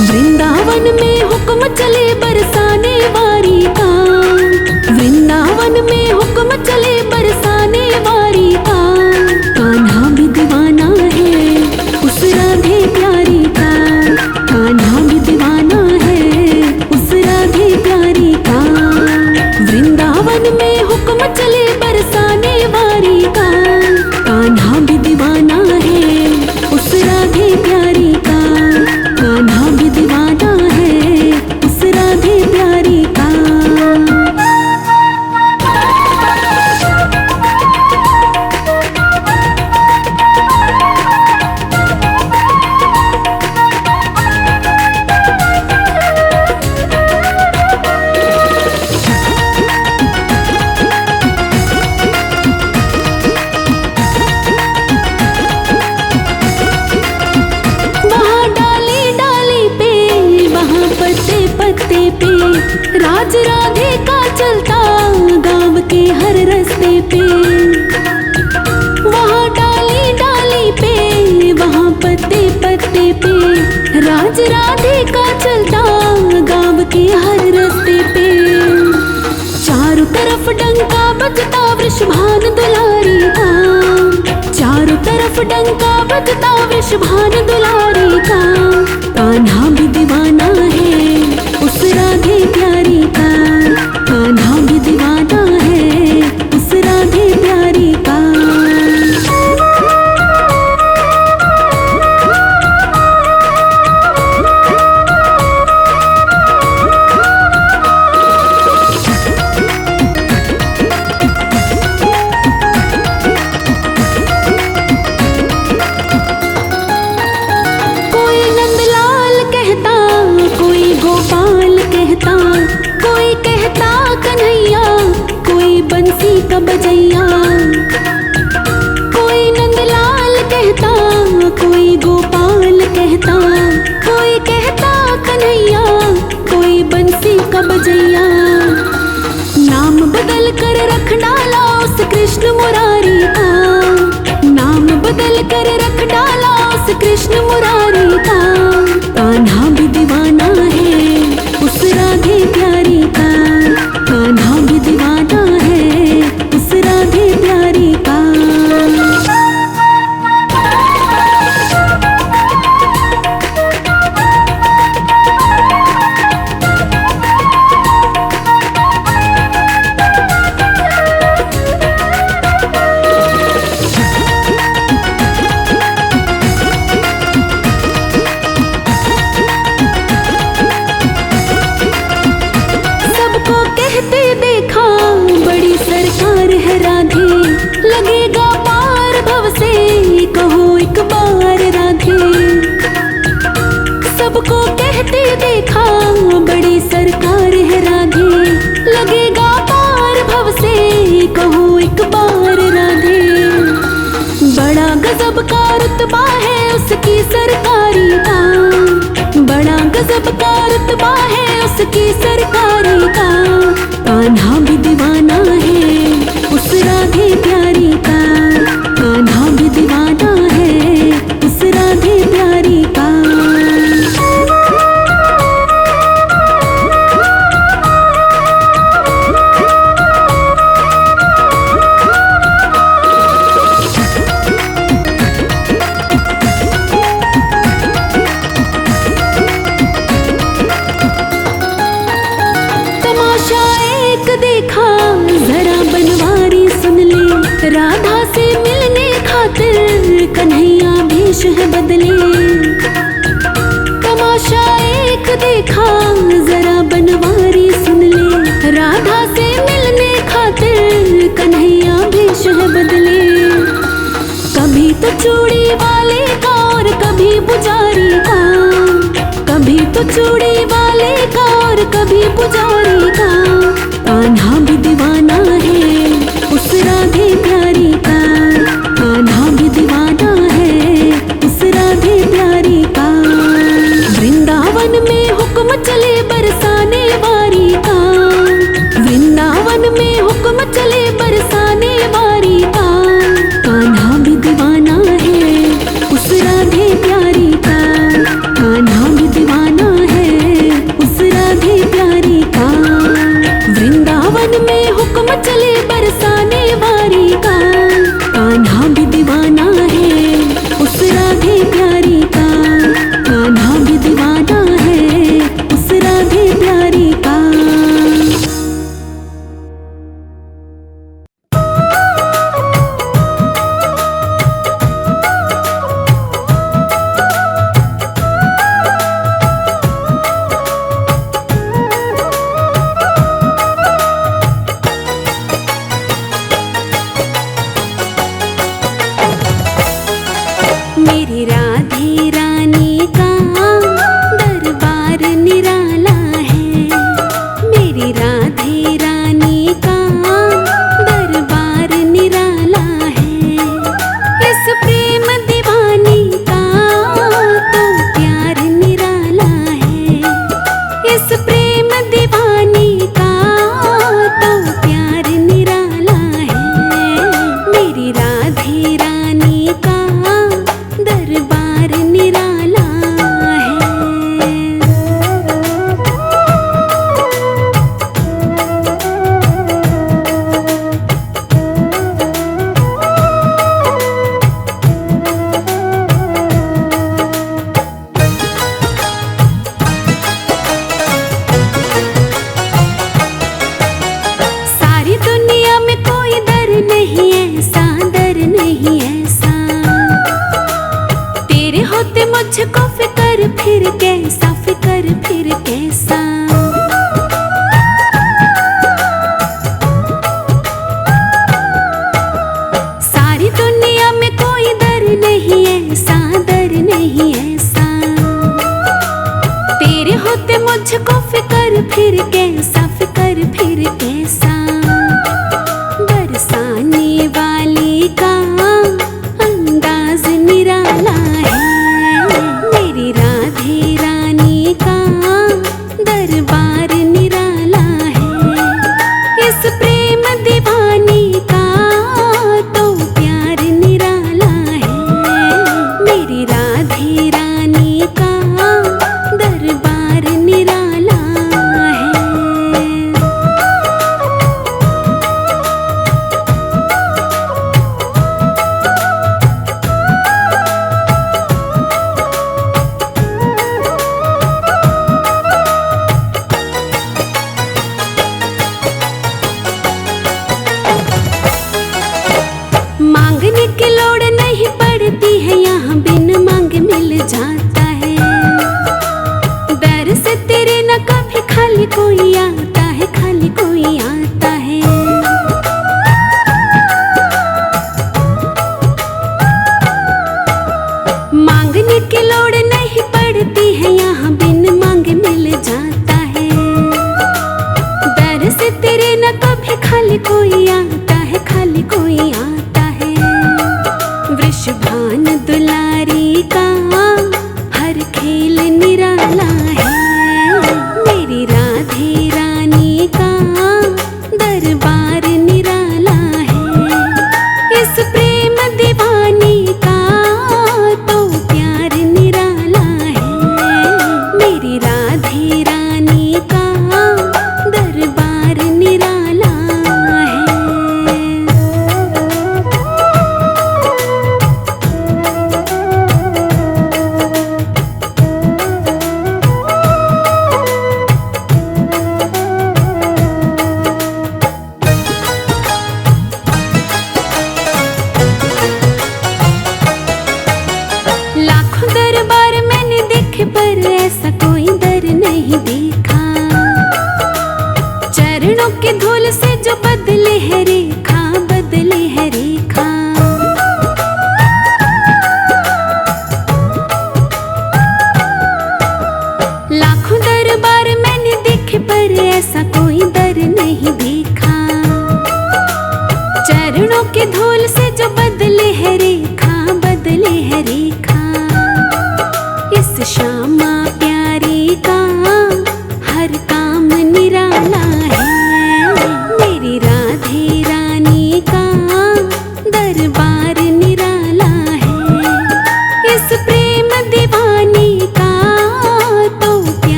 वृंदावन में हुक्म चले बरसाने वारी का, वृंदावन में हुक्म चले बरसाने वारी का। कान्हा भी दीवाना है उस राधे प्यारी का, कान्हा भी दीवाना है उस राधे प्यारी का। वृंदावन में हुक्म चले बरसाने वारी का, कान्हा भी दीवाना है उस राधे प्यारी का, कान्हा भी दीवाना है उस राधे प्यारी का। राज राधे का चलता गाँव के हर रास्ते पे, वहाँ डाली डाली पे वहाँ पत्ते पत्ते पे। राज राधे का चलता गाँव के हर रास्ते पे। चारों तरफ डंका बजता वृषभान दुलारी का, चारों तरफ डंका बजता वृषभान दुलारी का। कान्हा भी दीवाना है उस राधे प्यारी का, कान्हा भी दीवाना है उस राधे प्यारी का। कोई नंदलाल कहता, कोई गोपाल कहता, कोई कहता कन्हैया, कोई बंसी का बजैया। कोई नंदलाल कहता, कोई गोपाल कहता, कोई कहता कन्हैया, कोई बंसी का बजैया। नाम बदल कर रख डाला उस कृष्ण मुरारी का, नाम बदल कर रख डाला उस कृष्ण मुरारी का। कान्हा भी दीवाना है उस राधे प्यारी का, कान्हा भी दीवाना है उस राधे प्यारी का। सबको कहते देखा बड़ी सरकार है राधे, लगेगा पार भव से कहो एक बार राधे। सबको कहते देखा बड़ी सरकार है राधे, लगेगा पार भव से कहो एक बार राधे। बड़ा गजब का रुतबा है उसकी सरकारी का, बड़ा गजब का रुतबा है उसकी सरकारी का। कान्हा भी दीवाना है उस राधे प्यारी का, कान्हा भी दीवाना है उस राधे प्यारी का। राधा से मिलने खातिर कन्हैया भेष है बदले। तमाशा एक देखा जरा बनवारी सुन ले, राधा से मिलने खातिर कन्हैया भेष है बदले। कभी तो चूड़ी वाले का और कभी पुजारी का, कभी तो चूड़ी वाले का और कभी पुजारी का। कान्हा भी दीवाना है उस राधे प्यारी का, कान्हा भी दीवाना है उस राधे प्यारी का। वृंदावन में हुक्म चले बरसाने वारी का, वृंदावन में हुक्म चले बरसाने वारी का। कान्हा भी दीवाना है उस राधे प्यारी का, कान्हा भी दीवाना है उस राधे प्यारी का। वृंदावन में हुक्म चले बरसाने वारी का, कान्हा भी दीवाना है उस राधे प्यारी का, कान्हा भी दीवाना है उस राधे प्यारी का। मेरी राधे रानी का दरबार निराला है, मेरी राधे रानी का दरबार निराला है। इस प्रेम दीवानी का तो प्यार निराला है, इस प्रेम दीवानी का तो प्यार निराला है। मेरी राधे रानी का दरबार निराला है। सारी दुनिया में कोई दर नहीं ऐसा, दर नहीं ऐसा। तेरे होते मुझको फिकर फिर कैसा, फिकर फिर कैसा। सारी दुनिया में कोई दर नहीं ऐसा, दर नहीं ऐसा। तेरे होते मुझको फिकर फिर कैसा, फिकर फिर कैसा। बरसाने वाली का अंदाज निराला है, मेरी राधे रानी का दरबार निराला है। इस प्रेम दीवानी का तो प्यार निराला है, मेरी राधे रानी का दरबार निराला है। मांगने की लोड़ नहीं पड़ती है यहाँ, बिन मांग मिल जाता है। दर से तेरे न कभी खाली कोई आता है, खाली कोई आता है। मांगने की लोड़ नहीं पड़ती है यहाँ, बिन मांग मिल जाता है। दर से तेरे न कभी खाली कोई आता है, खाली कोई आता है। वृषभान दुलारी का हर खेल निराला है, मेरी राधे रानी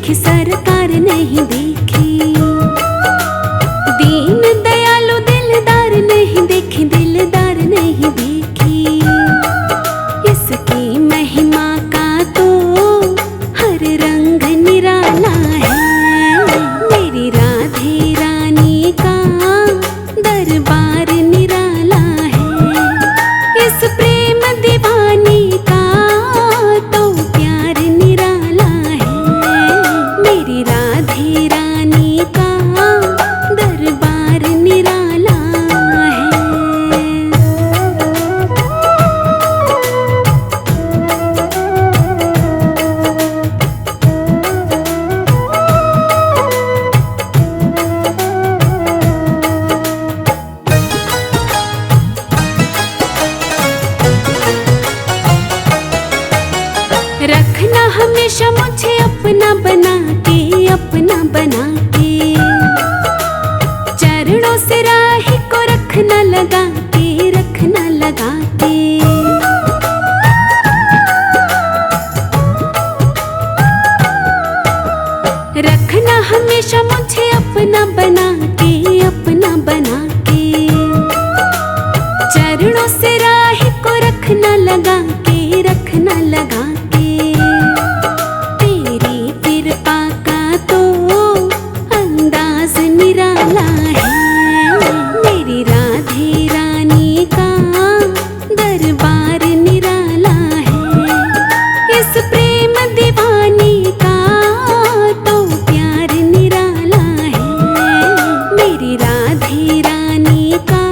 देखी सरकार नहीं देखी, दीन दयालु दिलदार नहीं देखी, दिलदार नहीं देखी। इसकी महिमा का तो हर रंग निराला है, मेरी राधे रानी का दरबार निराला है। इस प्रेम दीवानी का तो प्यार निराला है, मेरी राधे रानी का दरबार निराला है। रखना हमेशा मुझे अपना बना के, अपना बना के। चरणों से राही को रखना लगा के, रखना लगा के। रखना हमेशा मुझे अपना बना के, अपना बना के। चरणों से राही को रखना लगा के, रखना लगा के। तेरी कृपा का तो अंदाज निराला है, मेरी राधे रानी का दरबार निराला है। इस प्रेम दीवानी का तो प्यार निराला है, मेरी राधे रानी का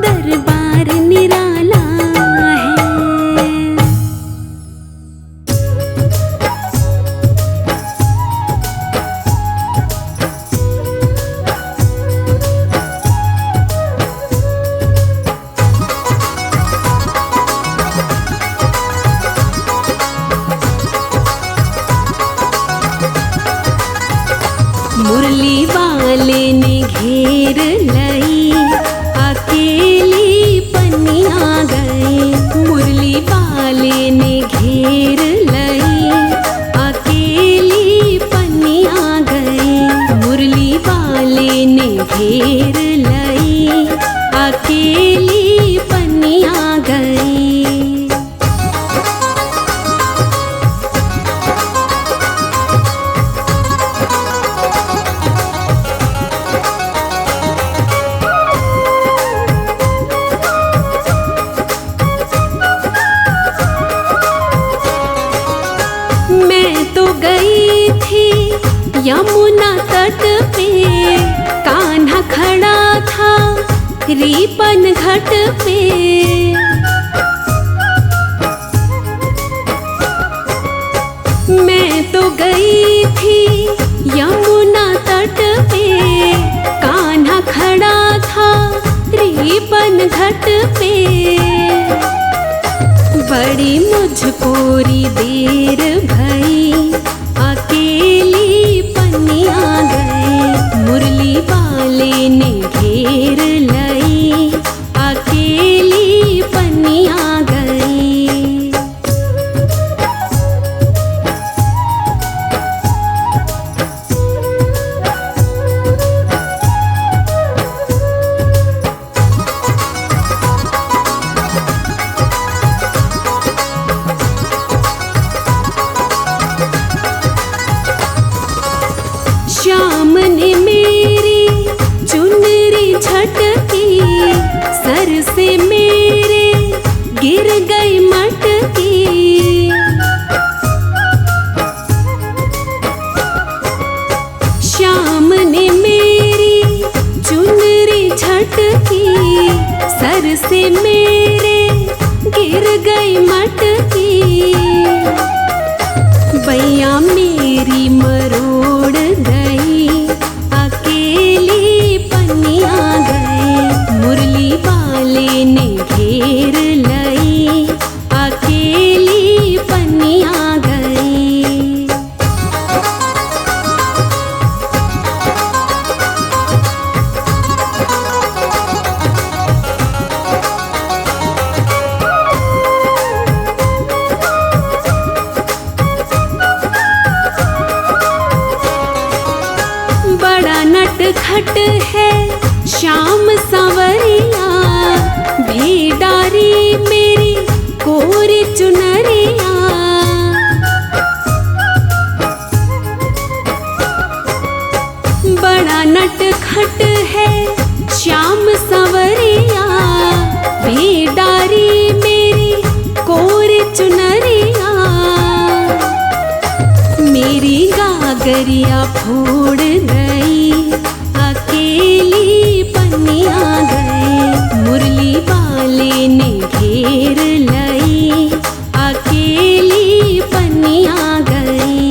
दरबार निराला है। मुरली वाले ने घेर लई, अकेली पन्निया गई। मुरली वाले ने घेर लई, अकेली पन्निया गई। मुरली वाले ने घेर लई, अकेली पन्निया गई। मैं तो गई थी यमुना तट पे, कान्हा खड़ा था रीपन घाट पे। मैं तो गई थी यमुना तट पे, कान्हा खड़ा था रीपन घाट पे। बड़ी मुझकोरी देर भई, अकेली पन्निया गई। मुरली वाले ने घेर लई, अकेली पन्निया गई। श्याम ने मेरी चुनरी झटकी, सर से मेरे गिर गई मटकी। श्याम ने मेरी चुनरी झटकी, सर से मेरे गिर गई मटकी। बैया मेरी मरोड़ गई, अकेली पन्निया गई। मुरली वाले ने घेर लई, अकेली पन्निया गई। खट है श्याम सांवरिया, भेडारी मेरी कोरी चुनरिया। बड़ा नट खट है श्याम सांवरिया, भेडारी मेरी कोरी चुनरिया। मेरी गागरिया फोड़ गई, अकेली पनिया गई। मुरली वाले ने घेर लई, अकेली पनिया गई।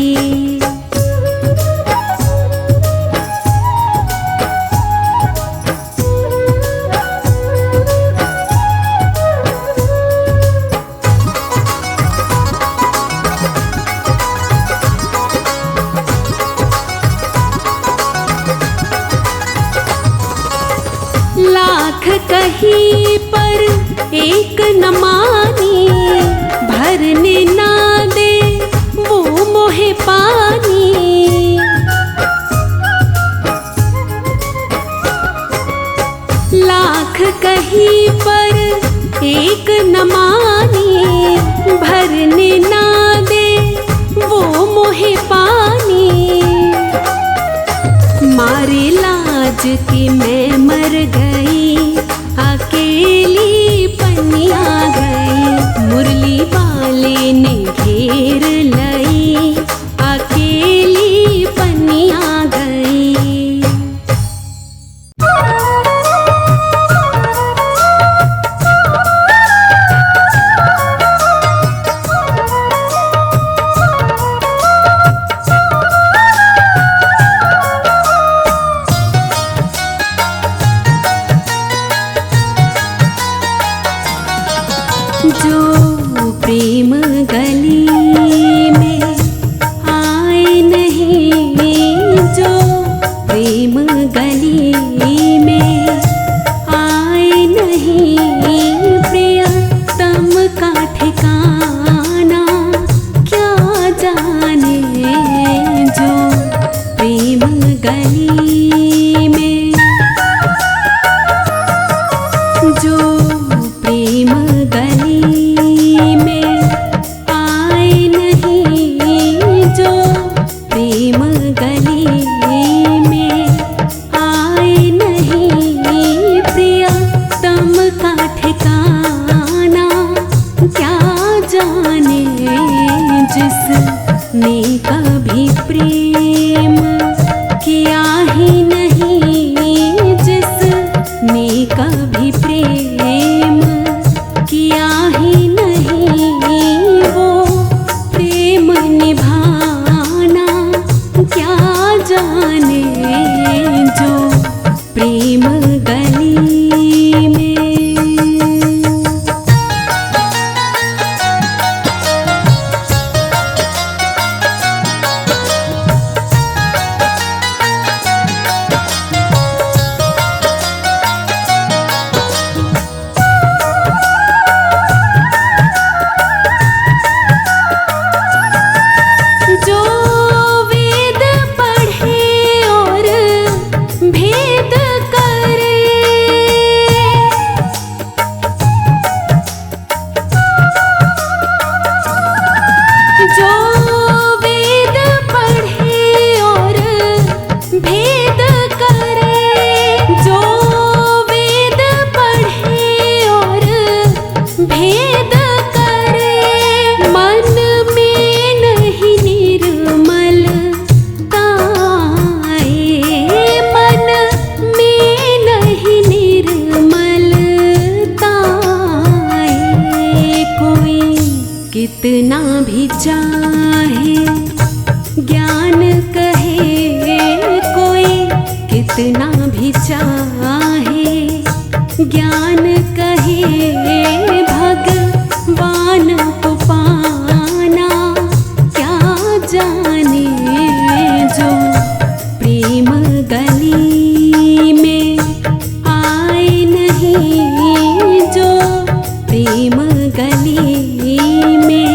लाख कहीं पर एक न मानी, भरने ना दे वो मोहे पानी। लाख कहीं पर एक न मानी, भरने ना दे वो मोहे पानी। मारे लाज के मैं मर गई, अकेली पनिया गई। मुरली वाले ने घेर लई, अकेली पनिया गई। जो प्रेम गली में आए नहीं, जो प्रेम गली में आए नहीं, प्रियतम का ठिकाना क्या जाने। जो प्रेम गली में, जो प्रेम गली में आए नहीं, जो प्रेम गली में आए नहीं, प्रियतम का ठिकाना क्या जाने। जिसने कभी प्रेम किया ही नहीं, जिसने कभी प्रेम किया ही नहीं, वो प्रेम निभाना क्या जाने। जो प्रेम गली में। जो वेद पढ़े और भेद करे, जो वेद पढ़े और भेद करे, जो वेद पढ़े और भेद करे। मन में नहीं निर्मलता आए, मन में नहीं निर्मलता आए। कोई कितना भी चाहे ज्ञान कहे, कोई कितना भी चाहे ज्ञान कहे, भगवान को पाना क्या जाने। जो प्रेम गली में आए नहीं, जो प्रेम गली में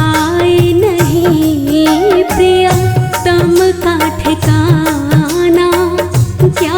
आए नहीं, प्रियतम का ठिकाना क्या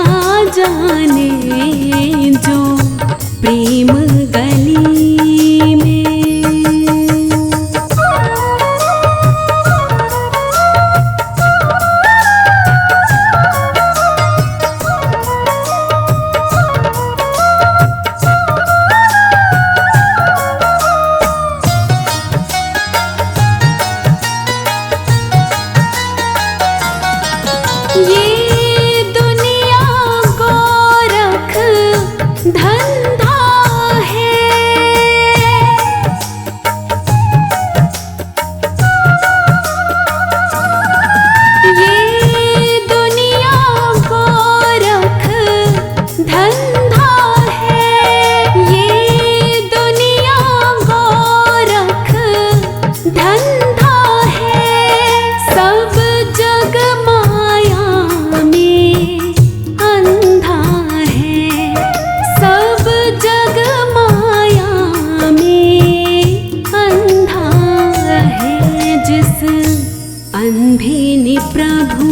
अंधे ने प्रभु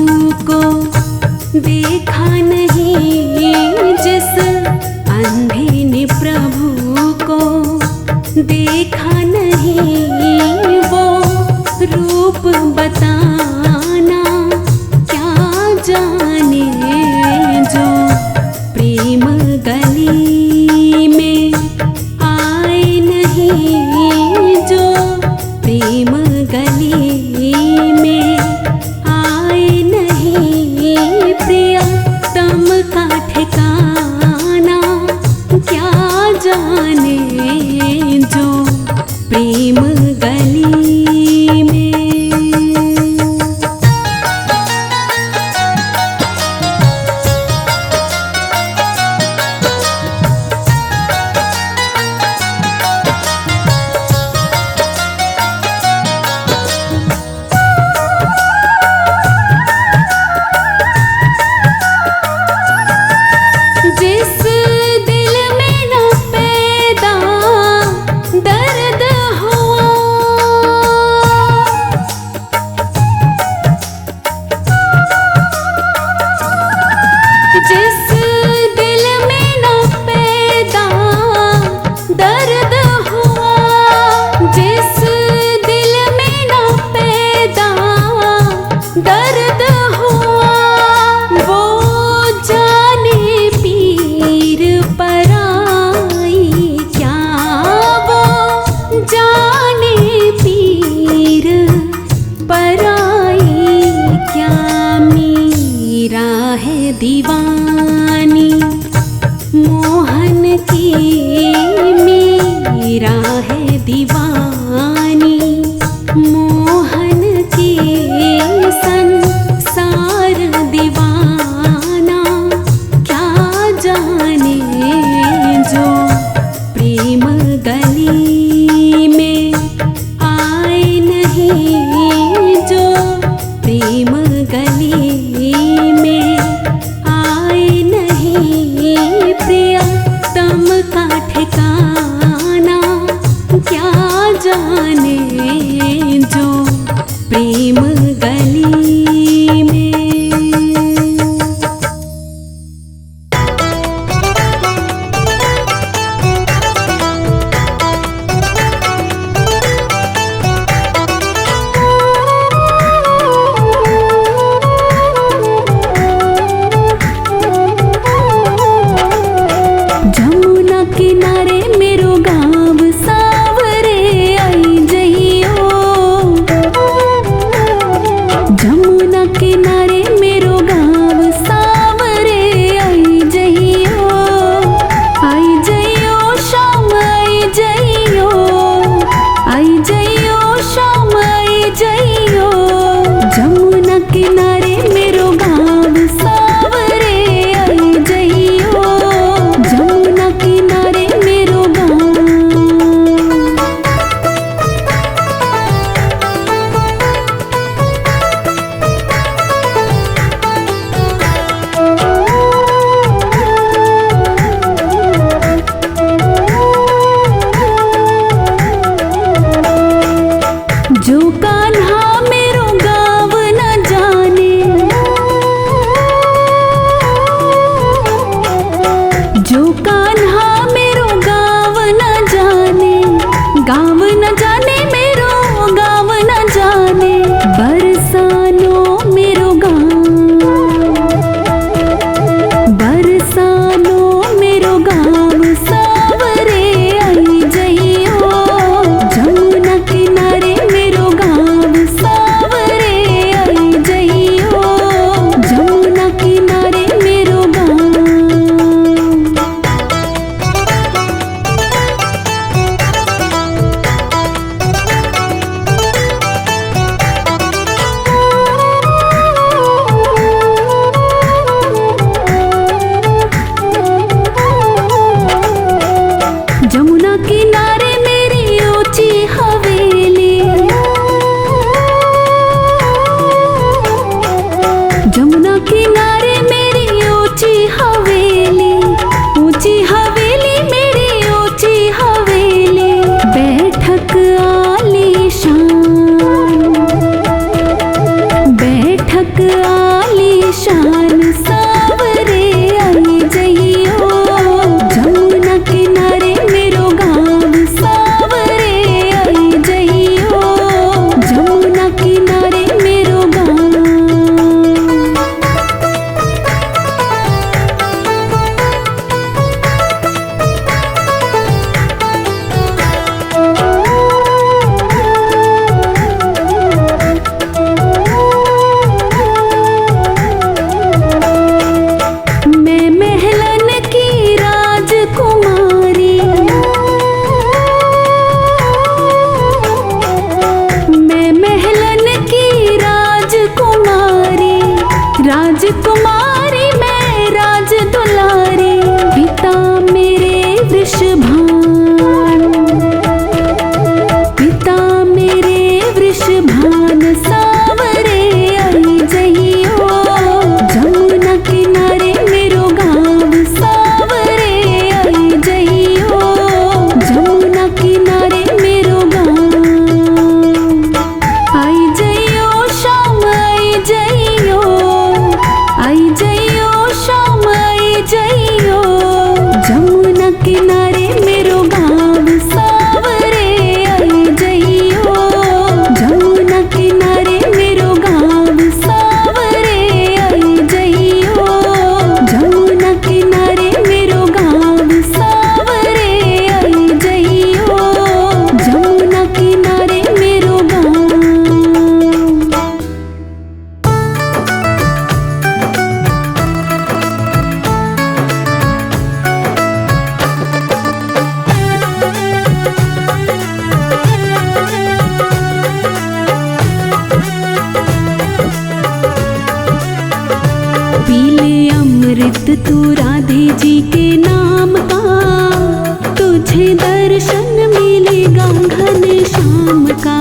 को देखा नहीं, जिस अंधे ने प्रभु को देखा नहीं, वो रूप बताना क्या जाने। जो प्रेम गली में आए नहीं, जो प्रेम गली में आए नहीं, प्रियतम का ठिकाना क्या जाने। जो प्रेम गली में जिस दिल में न पैदा दर्द हुआ, जिस दिल में न पैदा दर्द हुआ, जिस दिल में न पैदा दर्द हुआ, वो जाने पीर पराई क्या, वो जाने पीर पराई क्या। मीरा है दीवानी मोहन की, मीरा है दीवानी मोहन की, संसार दीवाना क्या जाने। जो प्रेम गली में आए नहीं, जो प्रेम गली में आए अमृत तू राधे जी के नाम का, तुझे दर्शन मिलेगा घन श्याम का।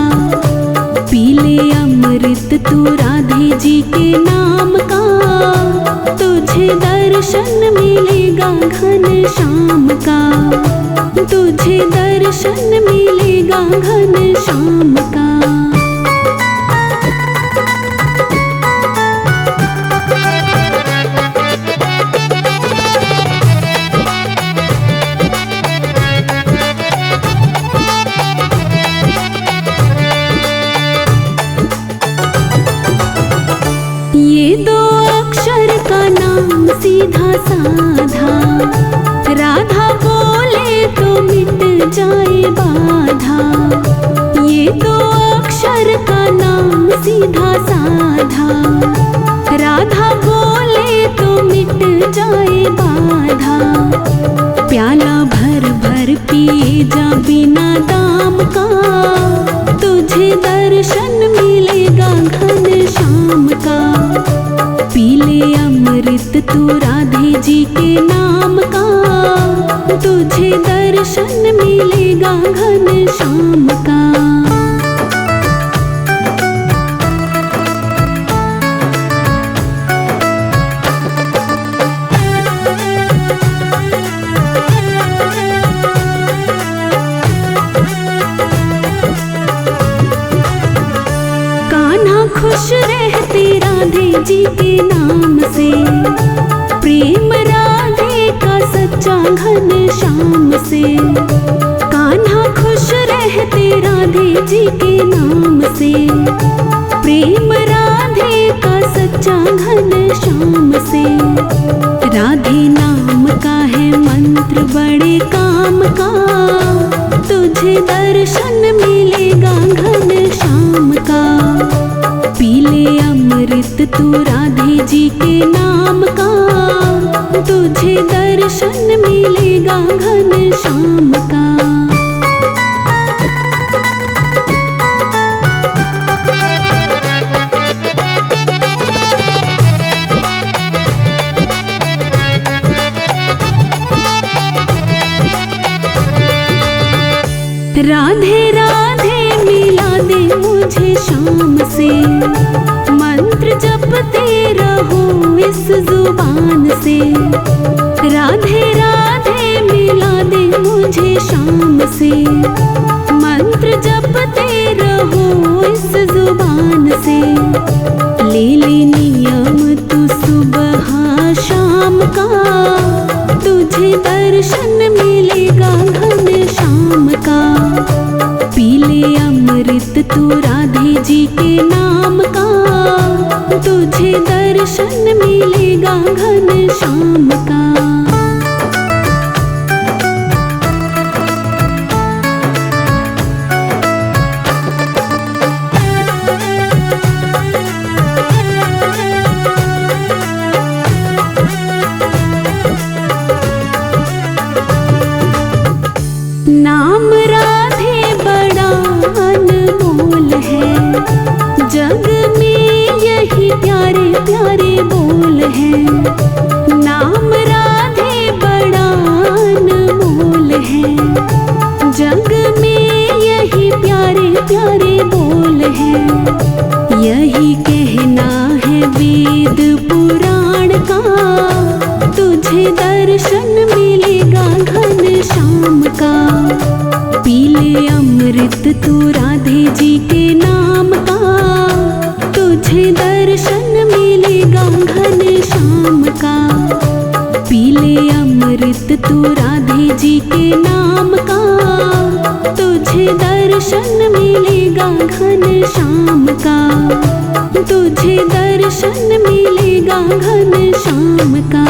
पीले अमृत तू राधे जी के नाम का, तुझे दर्शन मिलेगा घन श्याम का, तुझे दर्शन मिलेगा घन श्याम का। ये दो अक्षर का नाम सीधा साधा, राधा बोले तो मिट जाए बाधा। ये दो अक्षर का नाम सीधा साधा, राधा बोले तो मिट जाए बाधा। प्याला भर भर पिए जा बिना दाम का, तुझे दर्शन मिलेगा घन श्याम का। पीले अमृत तू राधे जी के नाम का, तुझे दर्शन मिलेगा घन श्याम का। खुश रहते राधे जी के नाम से, प्रेम राधे का सच्चा घन श्याम से। कान्हा खुश रहते राधे जी के नाम से, प्रेम राधे का सच्चा घन श्याम से। राधे नाम का है मंत्र बड़े काम का, तुझे दर्शन मिलेगा घन श्याम का। पीले अमृत तू राधे जी के नाम का, तुझे दर्शन मिलेगा घन श्याम का। राधे राधे मिला दे मुझे शाम से, मंत्र जपते रहो इस जुबान से। राधे राधे मिला दे मुझे शाम से, मंत्र जपते रहो इस जुबान से। ले ले नियम तू सुबह शाम का, तुझे दर्शन मिलेगा घन श्याम का। पीले अमृत तू राधे जी के नाम का, तुझे दर्शन मिलेगा घन श्याम का। नाम राधे बड़ा अनमोल है, जग में यही प्यारे प्यारे बोल है। नाम राधे बड़ा अनमोल है, जग में यही प्यारे प्यारे बोल है। यही कहना है वेद पुराण का, तुझे दर्शन मिलेगा घन श्याम का। पीले अमृत तू राधे जी के नाम का, तुझे दर्शन मिलेगा घन श्याम का। पीले अमृत तू राधे जी के नाम का, तुझे दर्शन मिलेगा घन श्याम का, तुझे दर्शन मिलेगा घन श्याम का।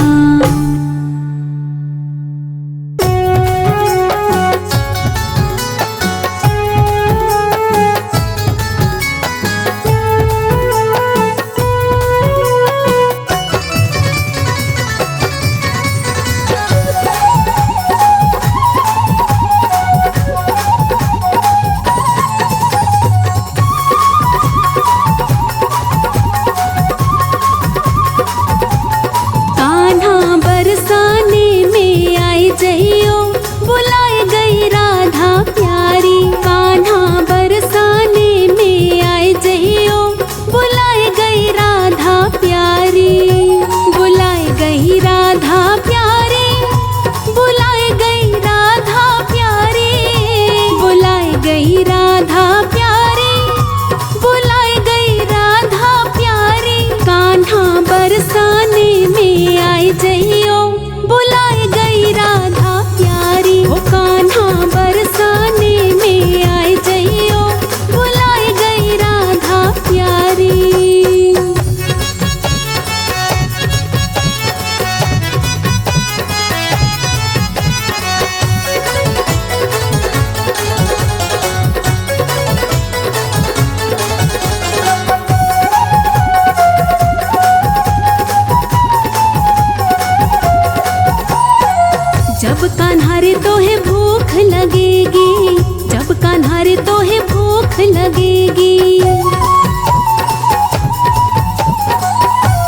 लगेगी।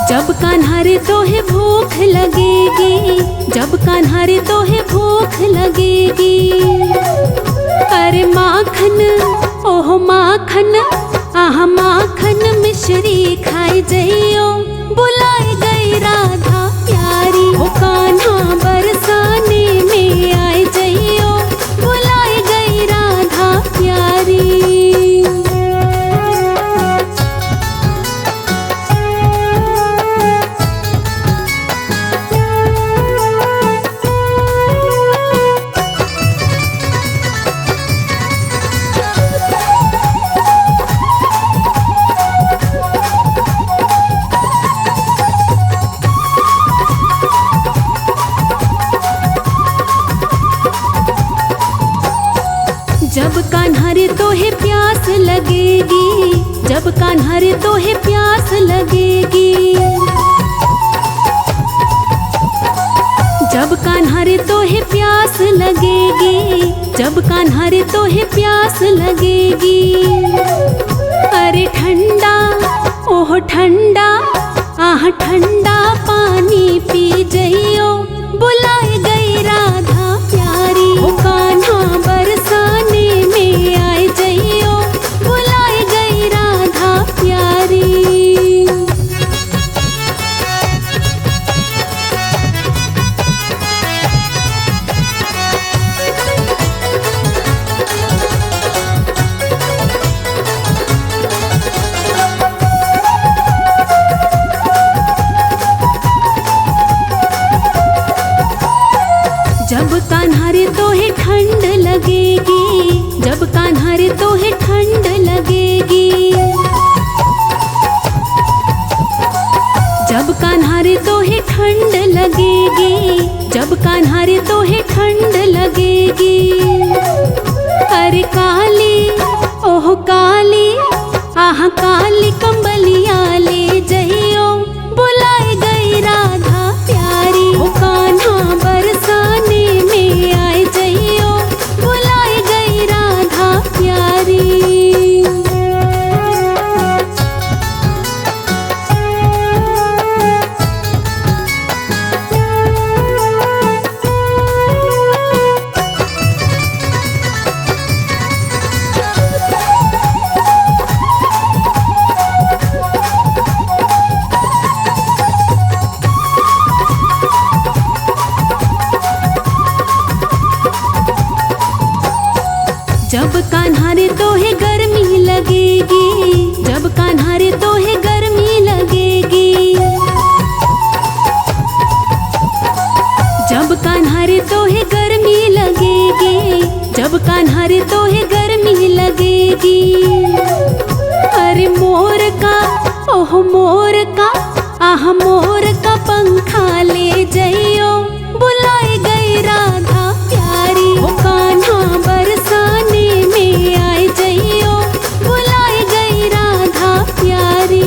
जब कान्हा रे तोहे भूख लगेगी, जब कान्हा रे तोहे भूख लगेगी। अरे माखन ओह माखन, आह माखन मिश्री खाए जइयो, बुलाए गई राधा प्यारी। ओ कान्हा बरसाने में आए जइयो, बुलाए गई राधा प्यारी। जब कान्हा रे तोहे प्यास लगेगी, जब कान्हा रे तोहे प्यास लगेगी। जब कान्हा रे तोहे प्यास लगेगी, जब कान्हा रे तोहे प्यास लगेगी। अरे ठंडा ओह ठंडा, आह ठंडा पानी पी जइयो, बुलाए गई राधा प्यारी। ओ कान्हा बरसाने में आए जइयो, बुलाए गई राधा प्यारी। जब कान्हा रे तोहे ठंड लगेगी, जब कान्हा रे तोहे ठंड लगेगी। जब कान्हा रे तोहे ठंड लगेगी, जब कान्हा रे तोहे ठंड लगेगी। अरे काली ओह काली, आह काली कंबलिया ले जइयो, बुलाए गई राधा प्यारी। ओ कान्हा बरसाने में आए जइयो, बुलाए गई राधा प्यारी। जब कान्हा रे तोहे गर्मी लगेगी, जब कान्हा रे तोहे गर्मी लगेगी। जब कान्हा रे तोहे गर्मी लगेगी, जब कान्हा रे तोहे गर्मी लगेगी। अरे मोर का ओह मोर का, आह मोर का पंखा ले जइयो, बुलाए गई राधा प्यारी। ओ कान्हा बरसाने में आए जइयो, बुलाए गई राधा प्यारी।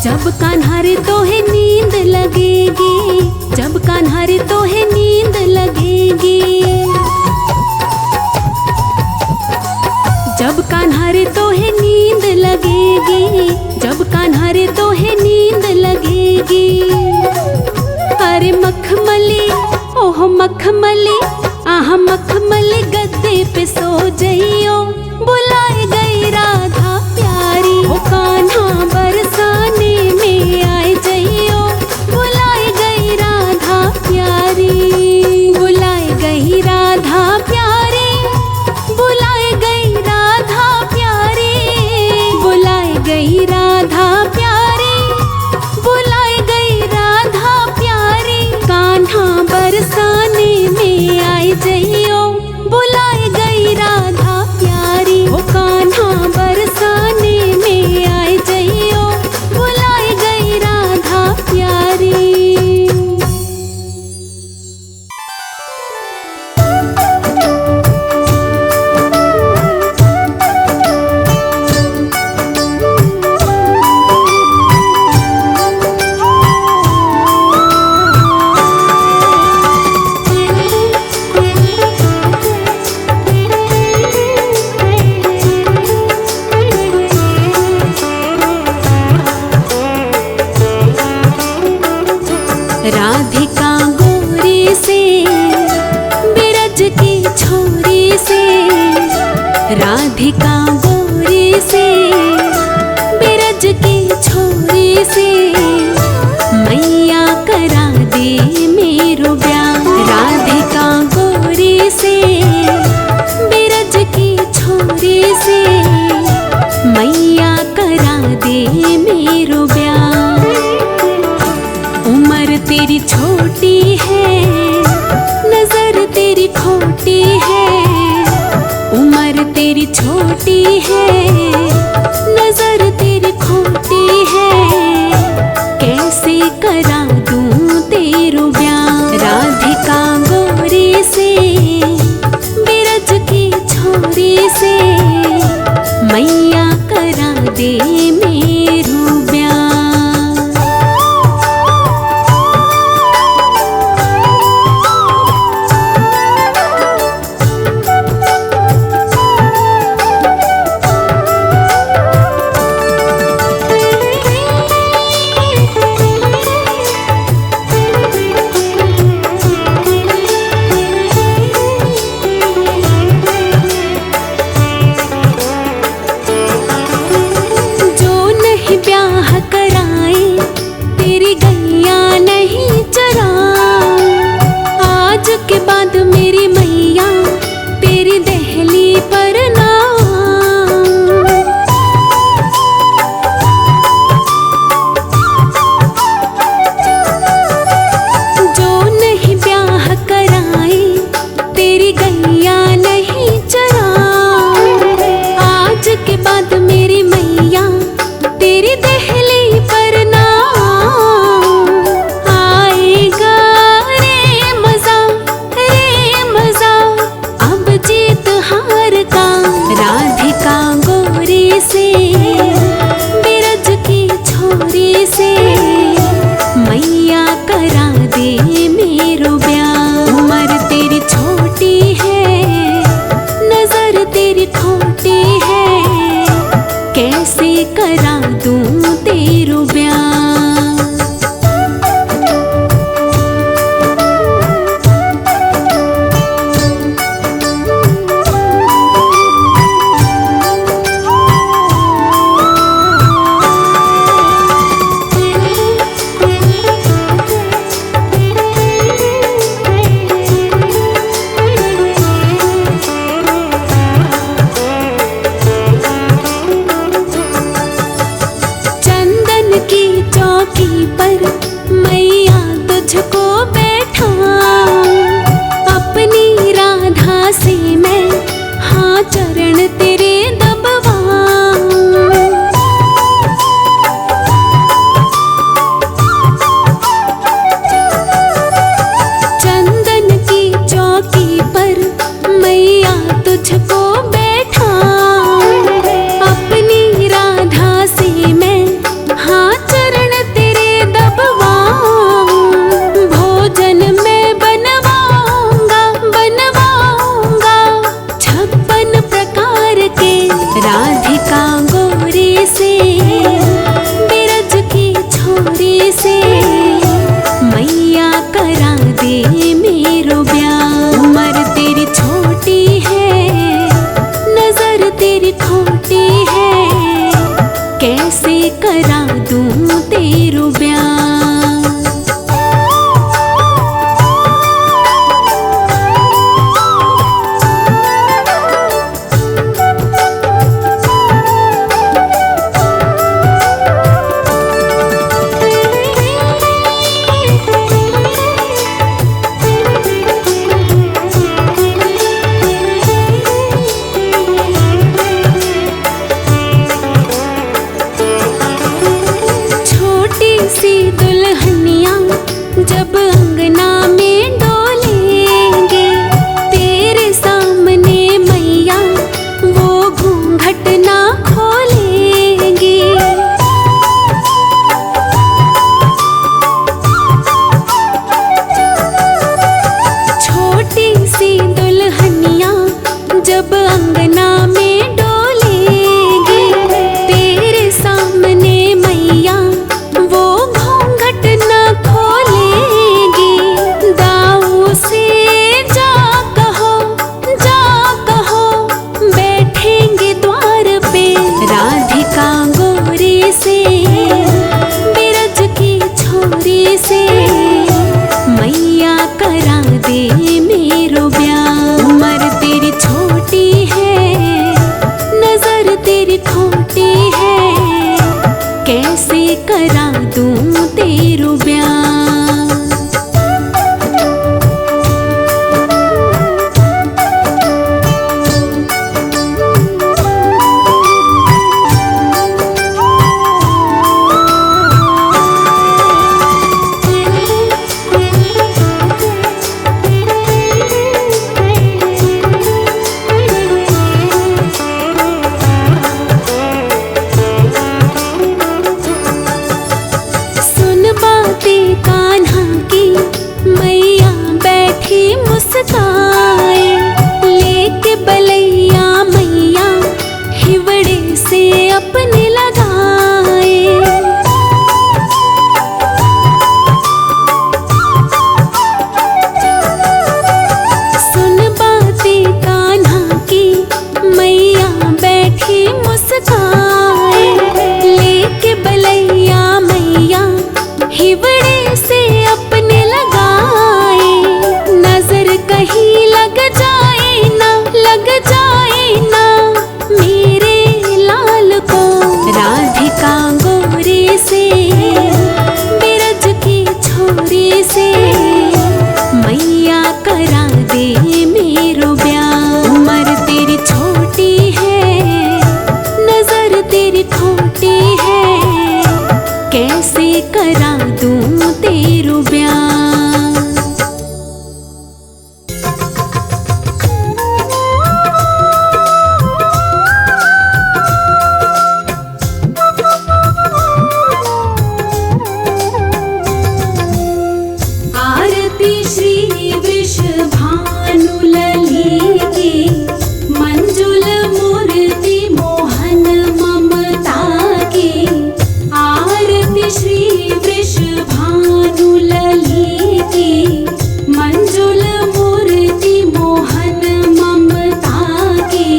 जब कान्हा रे तोहे नींद लगेगी, जब कान्हा रे तोहे नींद लगेगी। जब कान्हा रे तोहे नींद लगेगी, जब कान्हा रे तोहे नींद लगेगी। अरे मखमली ओह मखमली, आह मखमली गद्दे पे सो जइयो, बुलाए गई राधा प्यारी। ओ कान्हा बरसाने में आए जइयो, बुलाए गई राधा प्यारी। बुलाए गई राधा प्यारी, बुलाए गई राधा प्यारी, बुलाए गई राधा प्यारी, बुलाए गई राधा प्यारी। कान्हा बरसाने में आए जइयो, बुलाए गई राधा प्यारी। ओ कान्हा बरसाने में आए राधिका गोरी से बिरज की छोरी से मैया करा दे मेरो ब्याह। राधिका गोरी से बिरज की छोरी से मैया करा दे मेरो ब्याह। उम्र तेरी छोटी है, नजर तेरी खोटी है। उम्र तेरी छोटी है, नजर तेरी खोटी है। कैसे करा दूं तेरो ब्याह। राधिका गोरी से बिरज की छोरी से मैया करा दे मेरो ब्याह। करा दूं तेरो ब्याह। करा दूं तेरो ब्याह। जब अंगना में डोलेंगे तेरे सामने मैया वो घूंघट ना खोलेंगे। छोटी सी दुल्हनिया जब अंगना में डोलेंगे तेरे सामने मैया वो घूंघट ना बैठेंगे मुस्काए, लेके बलैया मैया हिवड़े से अपने लगाए। सुन बातें कान्हा की मैया बैठी मुस्काए, लेके बलैया मैया हिवड़े से अपने लगाए। नजर कहीं लग जाए ना मेरे लाल को, राधिका गोरे से बिरज की छोरी से मैया करा दे मेरो ब्याह। उम्र तेरी छोटी है, नजर तेरी खोटी है, कैसे करा दूं तेरू ब्याह। आरती श्री वृषभानु लली की, मंजुल मूर्ति मोहन ममता की। आरती श्री वृषभानु लली की, मंजुल मूर्ति मोहन ममता की।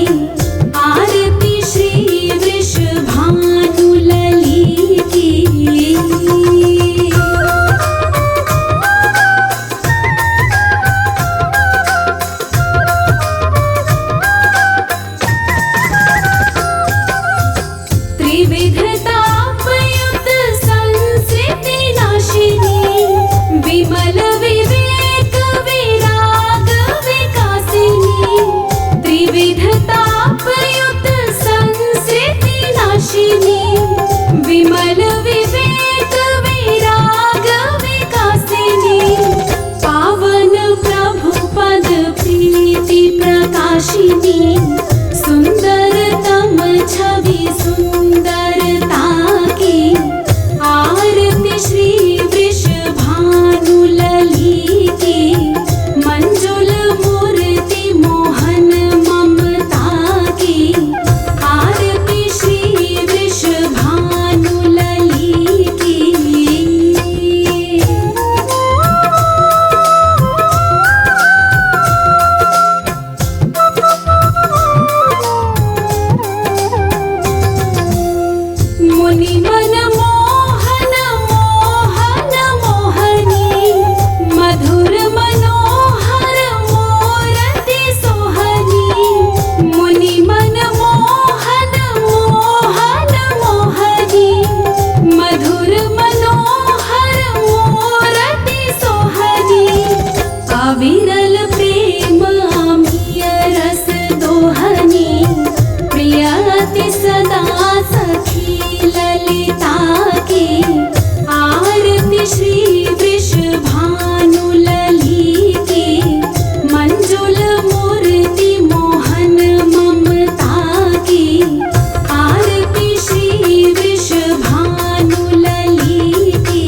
आरती श्री वृषभानु लली की। त्रिविधतापयुत संस्कृति नाशिनी, विमल विवेक विराग विकासिनी। त्रिविधतापयुत संस्कृति नाशिनी, विमल विवेक विराग विकासिनी। पावन प्रभु पद प्रीति प्रकाशिनी, सुंदरतम छवि सुंदरता की। आरती श्री वृषभानु लली की, मंजुल मूर्ति मोहन ममता की। आरती श्री वृषभानु लली की। मुनि मन मोहन मोहन मोहनी, मधुर मनोहर मूरति सोहनी। मुनि मन मोहन मोहन मोहनी, मधुर मनोहर मूरति सोहनी। अविरल प्रेम अमीय रस दोहनी, प्रियति सदा सखी ललिता की। आरती श्री वृषभानु लली की, मंजुल मूर्ति मोहन ममता की। आरती श्री वृषभानु लली की।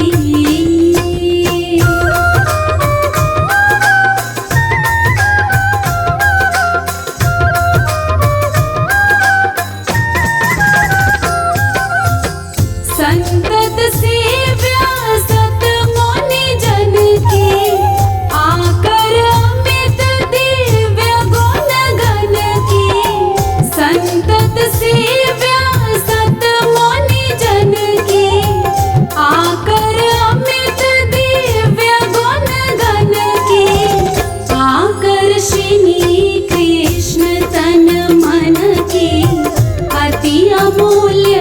संतत सेव्या सत मुनि जन के, आकर अमित दिव्य गुण गण के। संतत सेव्या सत मुनि जन के, आकर अमित दिव्य गुण गण के। आकर्षणी कृष्ण तन मन के, अति अमूल्य